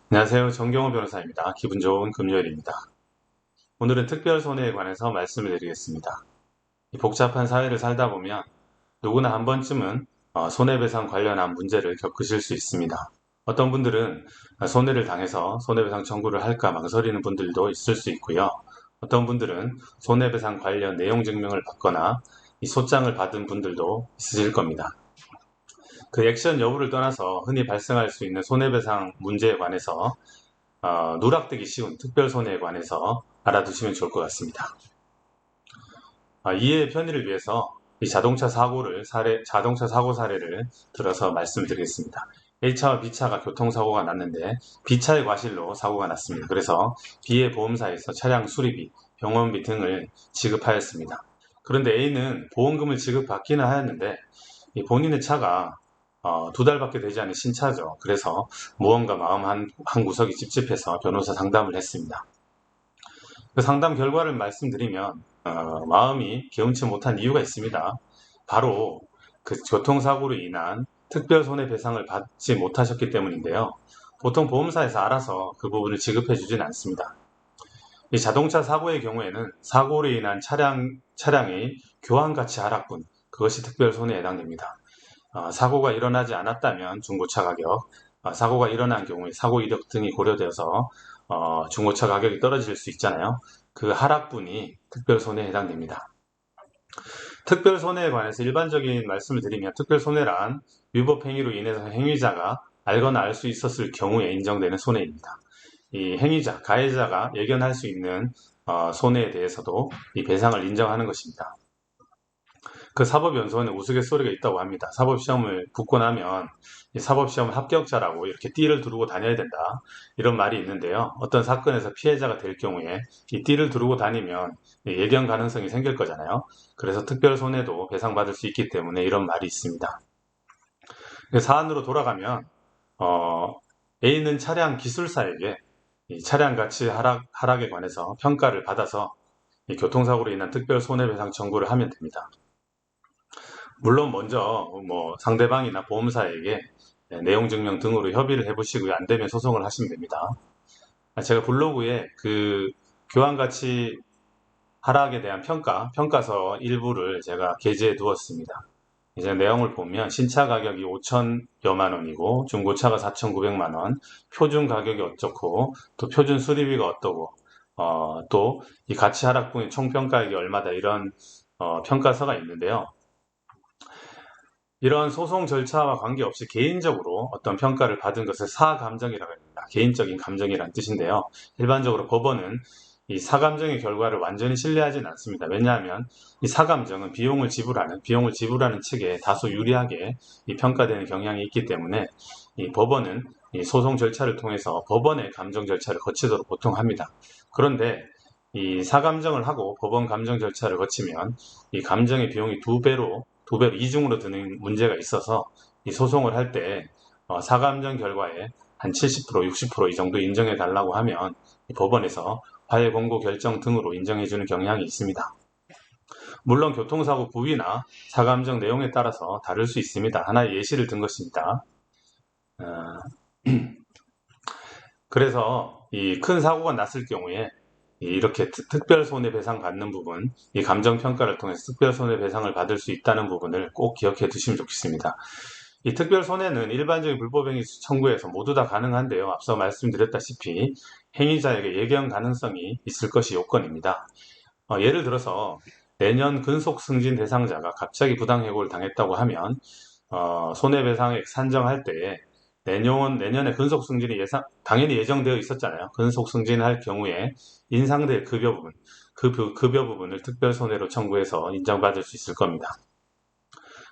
안녕하세요. 정경호 변호사입니다. 기분 좋은 금요일입니다. 오늘은 특별손해에 관해서 말씀을 드리겠습니다. 이 복잡한 사회를 살다 보면 누구나 한 번쯤은 손해배상 관련한 문제를 겪으실 수 있습니다. 어떤 분들은 손해를 당해서 손해배상 청구를 할까 망설이는 분들도 있을 수 있고요. 어떤 분들은 손해배상 관련 내용 증명을 받거나 이 소장을 받은 분들도 있으실 겁니다. 그 액션 여부를 떠나서 흔히 발생할 수 있는 손해배상 문제에 관해서 누락되기 쉬운 특별손해에 관해서 알아두시면 좋을 것 같습니다. 이해의 편의를 위해서 이 자동차 사고 사례를 들어서 말씀드리겠습니다. A차와 B차가 교통사고가 났는데 B차의 과실로 사고가 났습니다. 그래서 B의 보험사에서 차량 수리비, 병원비 등을 지급하였습니다. 그런데 A는 보험금을 지급받기는 하였는데 이 본인의 차가 2달밖에 되지 않은 신차죠. 그래서 무언가 마음 한 구석이 찝찝해서 변호사 상담을 했습니다. 그 상담 결과를 말씀드리면 마음이 개운치 못한 이유가 있습니다. 바로 그 교통사고로 인한 특별손해배상을 받지 못하셨기 때문인데요. 보통 보험사에서 알아서 그 부분을 지급해 주진 않습니다. 이 자동차 사고의 경우에는 사고로 인한 차량의 교환가치 하락분, 그것이 특별손해에 해당됩니다. 사고가 일어나지 않았다면 중고차 가격, 사고가 일어난 경우에 사고 이력 등이 고려되어서 중고차 가격이 떨어질 수 있잖아요. 그 하락분이 특별손해에 해당됩니다. 특별손해에 관해서 일반적인 말씀을 드리면 특별손해란 위법행위로 인해서 행위자가 알거나 알 수 있었을 경우에 인정되는 손해입니다. 이 행위자, 가해자가 예견할 수 있는 손해에 대해서도 이 배상을 인정하는 것입니다. 그 사법연수원에 우스갯소리가 있다고 합니다. 사법시험을 붙고 나면 이 사법시험 합격자라고 이렇게 띠를 두르고 다녀야 된다. 이런 말이 있는데요. 어떤 사건에서 피해자가 될 경우에 이 띠를 두르고 다니면 예견 가능성이 생길 거잖아요. 그래서 특별손해도 배상받을 수 있기 때문에 이런 말이 있습니다. 사안으로 돌아가면 A는 차량 기술사에게 이 차량 가치 하락에 관해서 평가를 받아서 이 교통사고로 인한 특별손해배상 청구를 하면 됩니다. 물론 먼저 상대방이나 보험사에게 내용 증명 등으로 협의를 해보시고요. 안 되면 소송을 하시면 됩니다. 제가 블로그에 그 교환가치 하락에 대한 평가서 일부를 제가 게재해 두었습니다. 이제 내용을 보면 신차 가격이 5천여만 원이고 중고차가 4,900만 원, 표준 가격이 어쩌고 또 표준 수리비가 어떠고 또 이 가치 하락분의 총평가액이 얼마다 이런 평가서가 있는데요. 이런 소송 절차와 관계없이 개인적으로 어떤 평가를 받은 것을 사감정이라고 합니다. 개인적인 감정이란 뜻인데요. 일반적으로 법원은 이 사감정의 결과를 완전히 신뢰하지는 않습니다. 왜냐하면 이 사감정은 비용을 지불하는 측에 다소 유리하게 이 평가되는 경향이 있기 때문에 이 법원은 이 소송 절차를 통해서 법원의 감정 절차를 거치도록 보통 합니다. 그런데 이 사감정을 하고 법원 감정 절차를 거치면 이 감정의 비용이 두 배로 이중으로 드는 문제가 있어서 이 소송을 할 때 사감정 결과에 한 70%, 60%이 정도 인정해 달라고 하면 법원에서 화해 공고 결정 등으로 인정해주는 경향이 있습니다. 물론 교통사고 부위나 사감정 내용에 따라서 다를 수 있습니다. 하나의 예시를 든 것입니다. 어, 그래서 이 큰 사고가 났을 경우에 이렇게 특별손해배상 받는 부분, 이 감정평가를 통해서 특별손해배상을 받을 수 있다는 부분을 꼭 기억해 두시면 좋겠습니다. 이 특별손해는 일반적인 불법행위 청구에서 모두 다 가능한데요. 앞서 말씀드렸다시피 행위자에게 예견 가능성이 있을 것이 요건입니다. 예를 들어서 내년 근속승진 대상자가 갑자기 부당해고를 당했다고 하면 손해배상액 산정할 때 내년에 근속승진이 당연히 예정되어 있었잖아요. 근속승진할 경우에 인상될 급여 부분, 그 급여 부분을 특별손해로 청구해서 인정받을 수 있을 겁니다.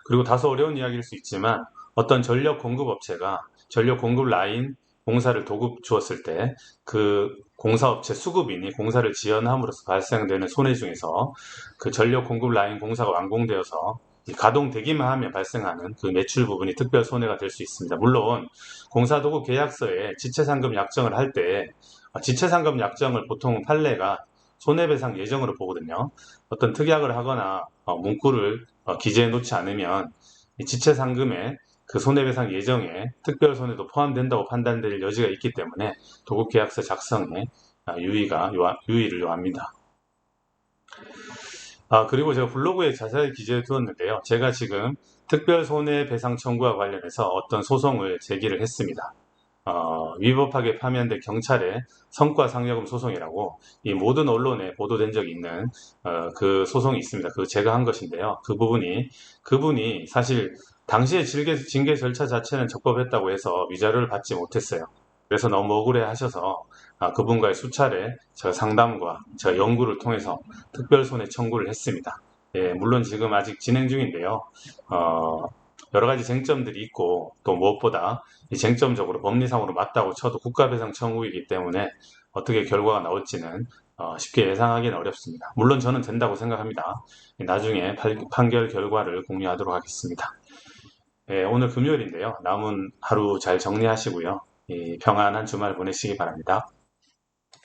그리고 다소 어려운 이야기일 수 있지만 어떤 전력 공급 업체가 전력 공급 라인 공사를 도급 주었을 때 그 공사업체 수급인이 공사를 지연함으로써 발생되는 손해 중에서 그 전력 공급 라인 공사가 완공되어서 가동되기만 하면 발생하는 그 매출 부분이 특별 손해가 될 수 있습니다. 물론 공사도급 계약서에 지체상금 약정을 할 때 지체상금 약정을 보통 판례가 손해배상 예정으로 보거든요. 어떤 특약을 하거나 문구를 기재해 놓지 않으면 지체상금에 그 손해배상 예정에 특별손해도 포함된다고 판단될 여지가 있기 때문에 도급계약서 작성에 유의를 요합니다. 그리고 제가 블로그에 자세히 기재해 두었는데요. 제가 지금 특별손해배상 청구와 관련해서 어떤 소송을 제기를 했습니다. 위법하게 파면된 경찰의 성과상여금 소송이라고 이 모든 언론에 보도된 적이 있는 그 소송이 있습니다. 그 제가 한 것인데요. 그분이 사실 당시에 징계 절차 자체는 적법했다고 해서 위자료를 받지 못했어요. 그래서 너무 억울해 하셔서 그분과의 수차례 저 상담과 저 연구를 통해서 특별손해 청구를 했습니다. 예, 물론 지금 아직 진행 중인데요. 여러 가지 쟁점들이 있고 또 무엇보다 이 쟁점적으로 법리상으로 맞다고 쳐도 국가배상 청구이기 때문에 어떻게 결과가 나올지는 쉽게 예상하기는 어렵습니다. 물론 저는 된다고 생각합니다. 나중에 판결 결과를 공유하도록 하겠습니다. 예, 오늘 금요일인데요. 남은 하루 잘 정리하시고요. 평안한 주말 보내시기 바랍니다.